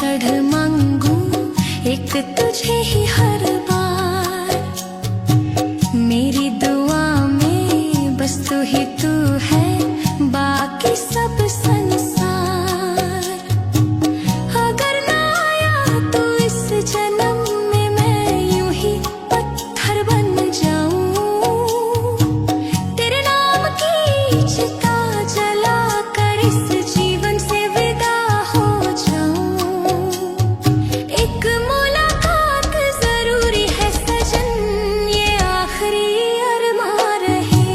चढ़ मांगू एक तुझे ही हर बार। मेरी दुआ में बस तू ही तू है, बाकी सब संसार। अगर ना आया तो इस जन्म में मैं यूं ही पत्थर बन जाऊं। तेरे नाम की चिता जला कर इस जीवन से विदा हो जाऊं। एक मुलाकात जरूरी है सजन, ये आखिरी अरमां रहे।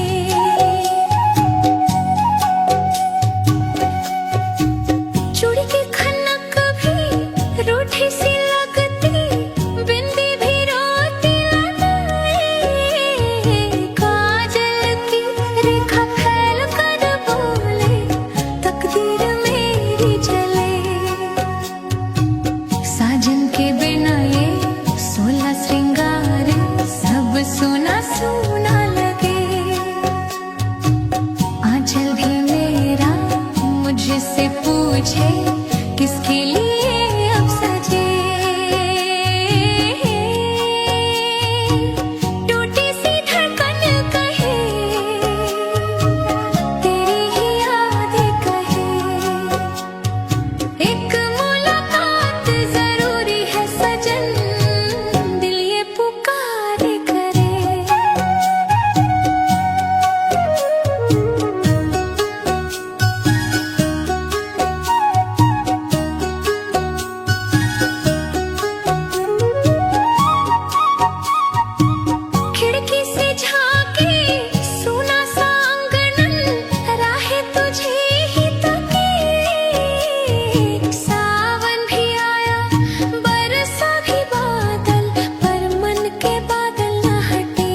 चूड़ी की खनक भी रूठी सी लगती, बिंदी भी रोती लगाए। काजल की रेखा फैल कर बोले, तकदीर मेरी जले। साजन के बिना ये 16 श्रृंगार सब सोना सोना लगे। आंचल भी मेरा मुझसे पूछे, किसके लिए अब सजे। टूटी सी धड़कन कहे, तेरी ही यादें कहे। एक मुलाकात जरूरी है सजन, दिल ये पुकारे करे। खिड़की से झांके सुना सा आंगन, राहें तुझे ही तकी। सावन भी आया बरसा भी बादल, पर मन के बादल न हटे।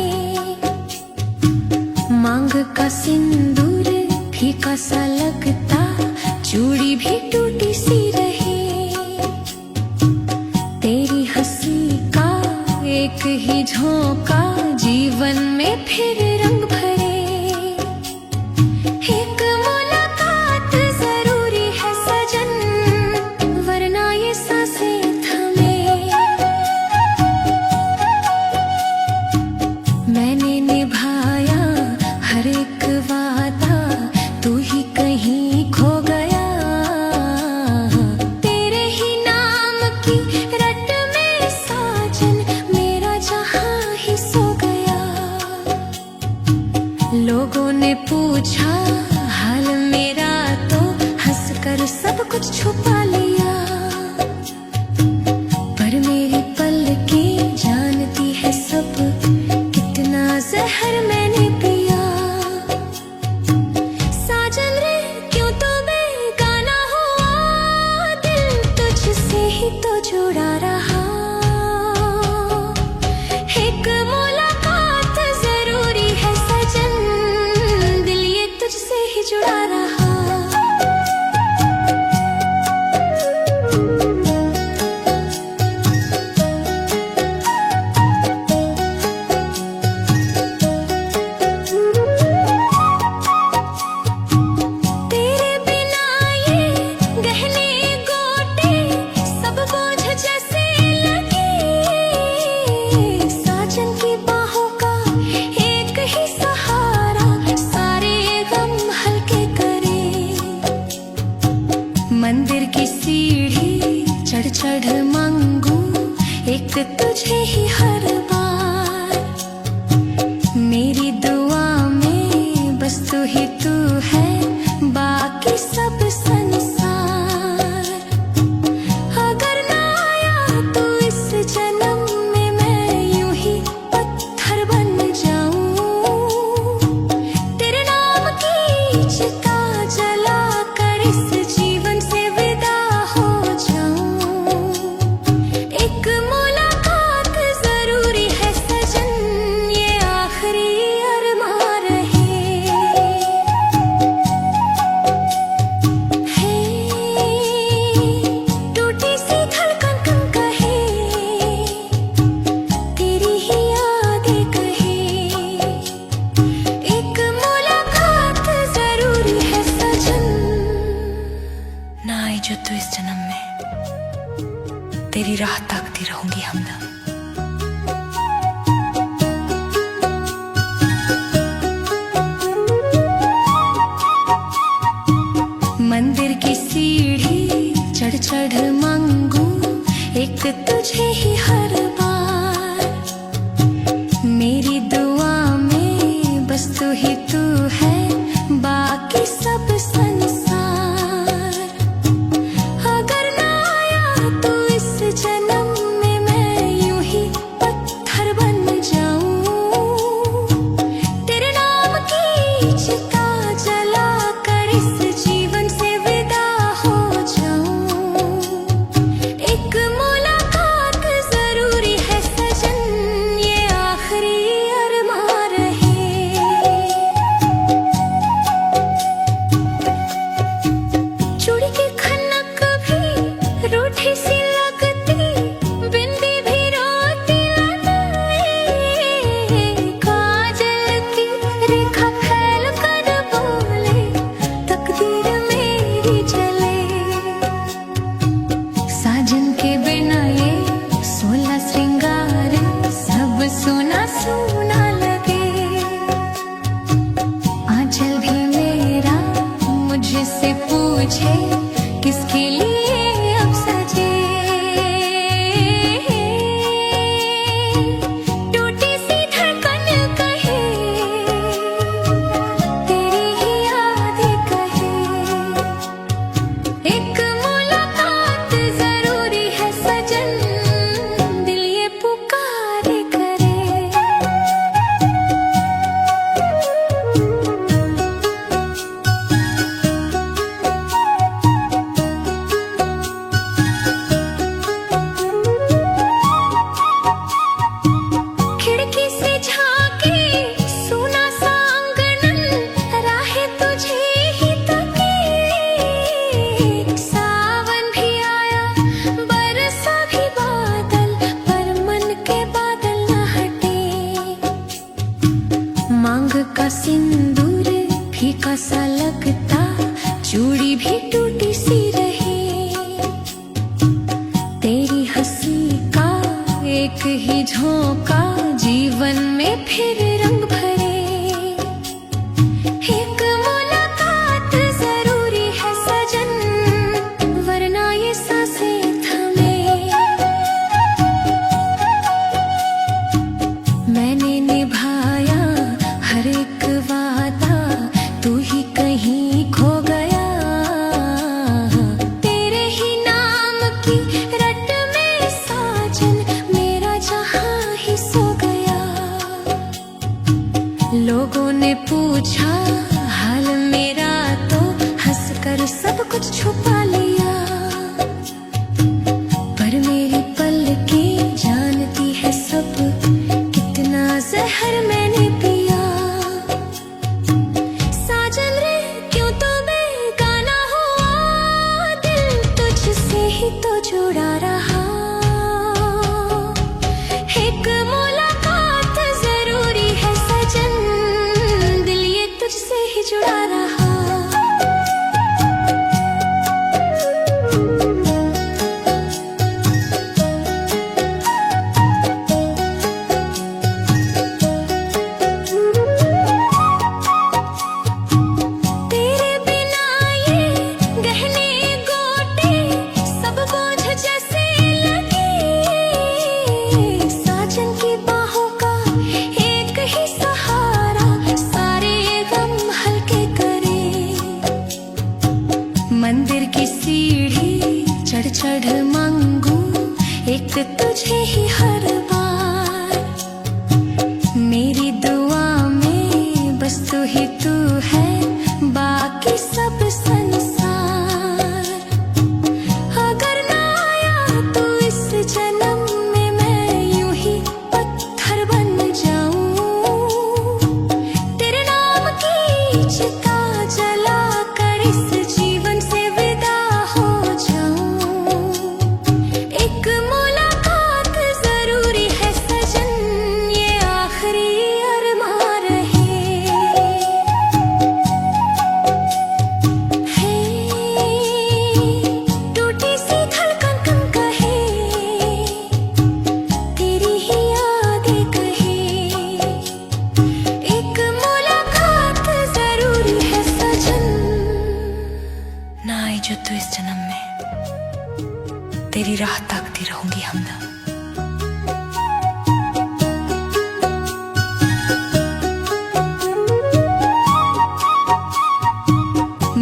मांग का सिंदूर फीका सा लगता, चूड़ी भी टूटी सी रही। तेरी हंसी का एक ही झोंका जीवन में फिर रंग भरे। एक मुलाकात जरूरी है सजन, वरना ये सांसें थमे। मैंने निभाया हर एक वादा, तू ही कहीं खो गया। तेरे ही नाम की रट में साजन, मेरा जहां ही सो गया। लोगों ने पूछा हाल मेरा, तो हंसकर सब कुछ छुपा लिया। पर मेरी पलकें जानती है सब, कितना जहर मैंने पिया। साजन रे क्यों तो बेगाना हुआ, दिल तुझसे ही तो जुड़ा रहा। एक मुलाकात जरूरी है सजन, दिल ये तुझसे ही जुड़ा रहा। तेरे बिना ये गहने गोटे सब बोझ जैसे लगे। साजन की बाहों का एक ही सहारा, सारे गम हल्के करे। मंदिर की सीढ़ी चढ़ चढ़ मांगू एक तुझे ही हर बार। मेरी दुआ में बस तू ही तू है, बाकी सब संसार। अगर ना आया तो इस जन्म में मैं यूं ही पत्थर बन जाऊं। तेरे नाम की चिता जला कर इस जीवन से विदा हो जाऊं। एक मुलाकात जरूरी है सजन, ये आखिरी अरमां रहे। टूटी सी धड़कन कहे, तेरी ही यादें कहे। एक मुलाकात जरूरी है सजन, ना आई जो तू इस जन्म में। तेरी राह ताकती रहूंगी हमदम। मंदिर की सीढ़ी चढ़ चढ़ मांगू एक तुझे ही हर बार। मेरी दुआ में बस तू ही तू है, बाकी सब संसार। अगर ना आया तू इस जन्म में, मैं यूं ही पत्थर बन जाऊं। तेरे नाम की चिता जला कर इस जीवन से विदा हो जाऊं। एक मुलाकात जरूरी है सजन, ये आखिरी अरमान रहे। चूड़ी की खनक भी रूठी सी लगती, बिंदी भी रोती लगाए। काजल की रेखा फैल कर बोले, तकदीर मेरी जले। साजन के बिना ये 16 श्रृंगार सब सोना सोना लगे। आंचल भी मेरा मुझसे पूछे, किसके लिए अब सजे। टूटी सी धड़कन कहे, तेरी ही यादें कहे। एक मुलाकात जरूरी है सजन, दिल ये पुकारे करे। खिड़की से झांके सुना सा आंगन, राहें तुझे ही तकी। सावन भी आया, बरसा भी बादल, पर मन के बादल न हटे। मांग का सिंदूर फीका सा लगता, चूड़ी भी टूटी सी रही। तेरी हंसी का एक ही झोंका जीवन में फिर रंग भरे। एक मुलाकात जरूरी है सजन, वरना ये सांसें थमे। मैंने निभाया हर एक वादा, तू ही कहीं खो गया। तेरे ही नाम की रट में साजन, मेरा जहां ही सो गया। लोगों ने पूछा हाल मेरा, तो हंसकर सब कुछ छुपा लिया। पर मेरी पलकें जानती है सब, कितना जहर मैंने पिया। साजन रे क्यों तो बेगाना हुआ, दिल तुझसे ही तो जुड़ा रहा। एक मुलाकात जरूरी है सजन, दिल ये तुझसे ही जुड़ा रहा। तेरे बिना ये गहने गोटे सब बोझ जैसे लगे। साजन की बाहों का एक ही सहारा, सारे गम हल्के करे। मंदिर की सीढ़ी चढ़ चढ़ मांगू एक तुझे ही हर बार। मेरी दुआ में बस तू ही तू है, बाकी सब संसार। अगर ना आया तू इस जन्म में, मैं यूं ही पत्थर बन जाऊं। तेरे नाम की चिता जला कर इस जीवन से विदा हो जाऊं। एक मुलाकात जरूरी है तेरी राह ताकती रहूंगी हमदम।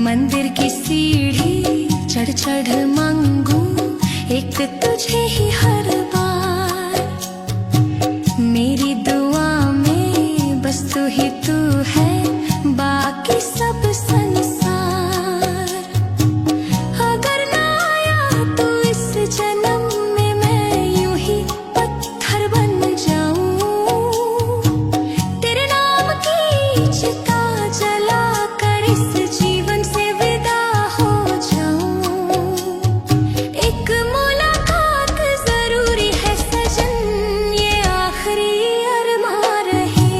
मंदिर की सीढ़ी चढ़ चढ़ मांगू एक तुझे ही हर बार। मेरी दुआ में बस तू ही तू है, बाकी सब संसार। अगर ना आया तो इस जन्म में मैं यूं ही पत्थर बन जाऊं। तेरे नाम की चिता जला कर इस जीवन से विदा हो जाऊं। एक मुलाकात जरूरी है सजन, ये आखिरी अरमान रहे।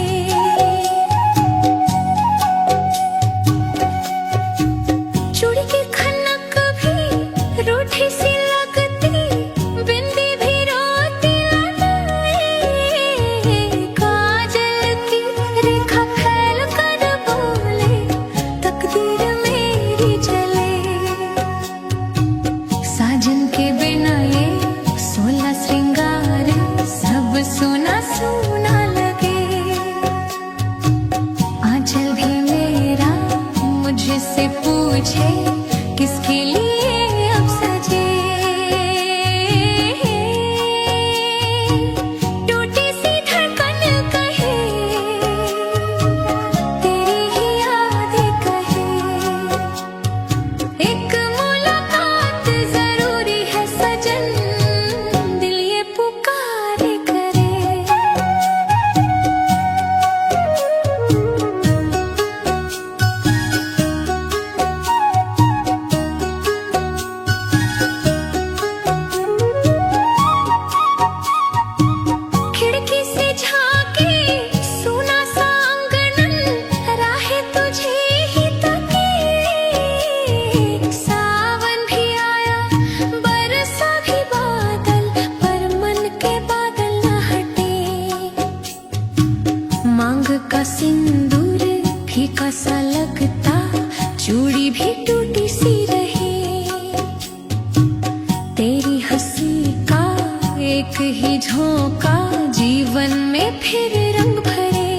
चूड़ी की खनक भी रूठी सी लगती, बिंदी भी रोती लगे। काजल की रेखा फैल कर बोले तकदीर मेरी जले। साजन के बिना ये 16 श्रृंगार सब सोना सोना लगे। आंचल भी मेरा मुझसे पूछे किसके लिए अब सजे। टूटी सी धड़कन कहे तेरी ही यादें कहे। एक मुलाकात जरूरी है सजन, दिल ये पुकारे करे। खिड़की से झांके सुना सा आंगन, राहें तुझे ही तकी। सावन भी आया बरसा भी बादल, पर मन के बादल न हटे। मांग का सिंदूर फीका सा लगता, चूड़ी भी टूटी सी रही। तेरी हंसी का एक ही झोंका जीवन में फिर रंग भरे।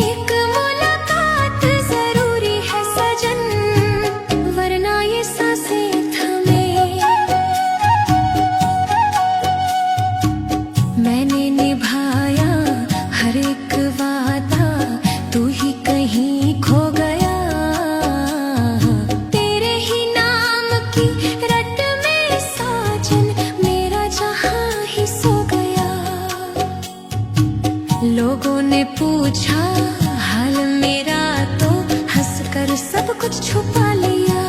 एक मुलाकात जरूरी है सजन, वरना ये सांसें थमे। मैंने निभाया हर एक वादा, तू ही कहीं खो गया। तेरे ही नाम की रट में साजन मेरा जहां ही सो गया। लोगों ने पूछा हाल मेरा तो हंसकर सब कुछ छुपा लिया।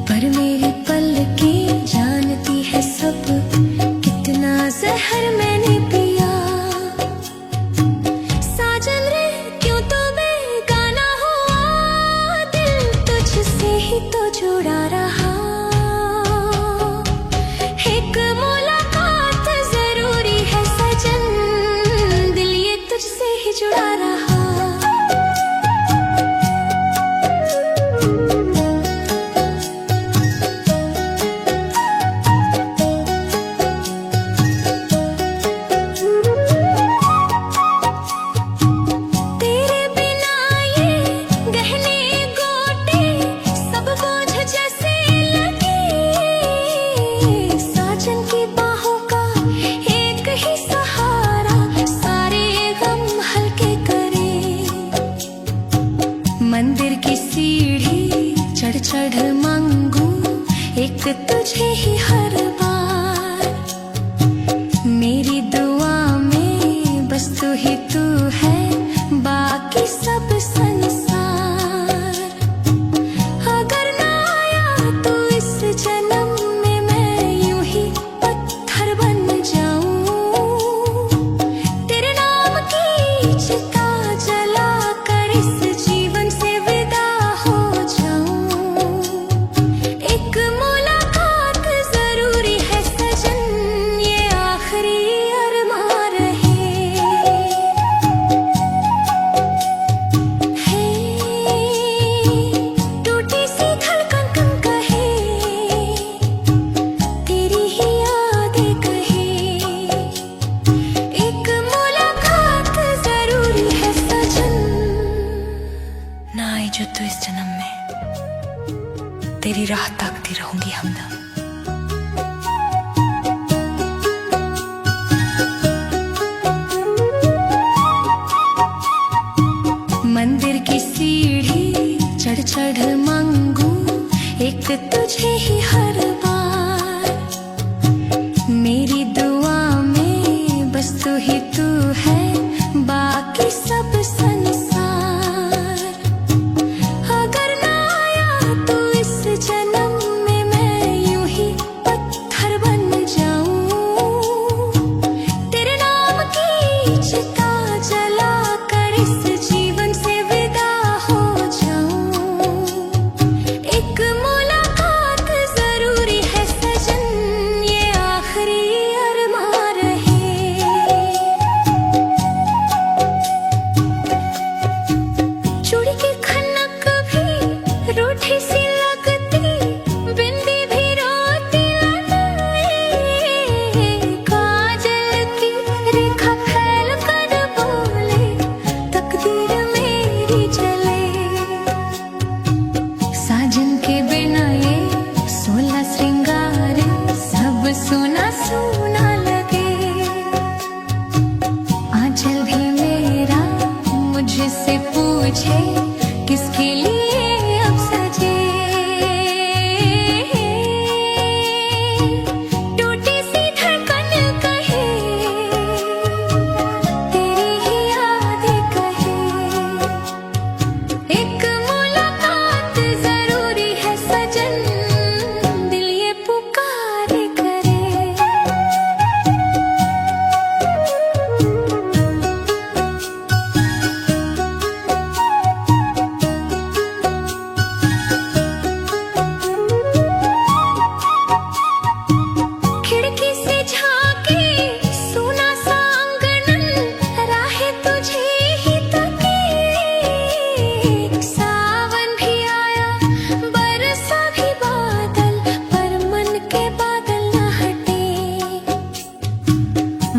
पर मेरी पलकें जानती है सब, कितना जहर मैंने पिया। साजन रे क्यों तो बेगाना हुआ, दिल तुझसे ही तो जुड़ा रहा। एक मुलाकात जरूरी है सजन, दिल ये तुझसे ही जुड़ा रहा। तेरे बिना ये गहने गोटे सब बोझ जैसे लगे। साजन की बाहों का एक ही सहारा सारे गम हल्के करे। मंदिर की सीढ़ी चढ़ चढ़ मांगू एक तुझे ही हर बार। मेरी दुआ में बस तू ही तू है, बाकी सब संसार। अगर ना आया तो इस जन्म में मैं यूं ही पत्थर बन जाऊं। तेरे नाम की चिता जला कर इस जीवन से विदा हो जाऊं। एक मुलाकात जरूरी है तेरी राह ताकती रहूंगी हमदम। मंदिर की सीढ़ी चढ़ चढ़ मांगू एक तुझे ही हर बार। मेरी दुआ में बस तू ही तू है, बाकी सब संसार। अगर ना आया तू इस जन्म में, मैं यूं ही पत्थर बन जाऊं। तेरे नाम की चिता जला कर इस जीवन से विदा हो जाऊं। एक मुलाकात जरूरी है सजन, ये आखिरी अरमा रहे। चूड़ी की खनक भी रूठी सी लगती, बिंदी भी रोती लगे। काजल की रेखा फैल कर बोले, तकदीर मेरी जले। साजन के बिना ये 16 श्रृंगार सब सुना सुना लगे। आंचल भी मेरा मुझसे पूछे, किसके लिए अब सजे। टूटी सी धड़कन कहे, तेरी ही यादें कहे। एक मुलाकात जरूरी है सजन, दिल ये पुकारे करे। खिड़की से झांके सुना सा आंगन, राहें तुझे ही तकी। सावन भी आया बरसा भी बादल, पर मन के बादल न हटे।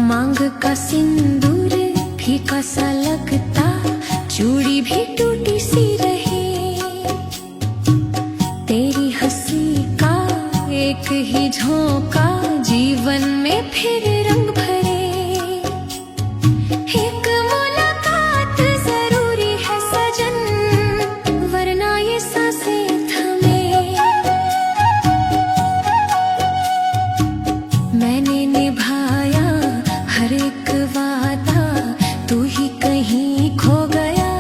मांग का सिंदूर फीका सा लगता, चूड़ी भी टूटी सी रही। तेरी हंसी का एक ही झोंका जीवन में फिर रंग भरे। एक मुलाकात जरूरी है सजन, वरना ये सांसें थमे। मैंने निभाया हर एक वादा, तू ही कहीं खो गया।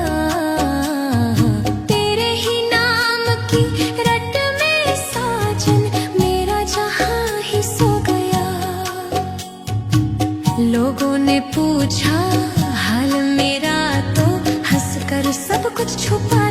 तेरे ही नाम की रट में साजन, मेरा जहां ही सो गया। लोगों ने पूछा हाल मेरा, तो हंसकर सब कुछ छुपा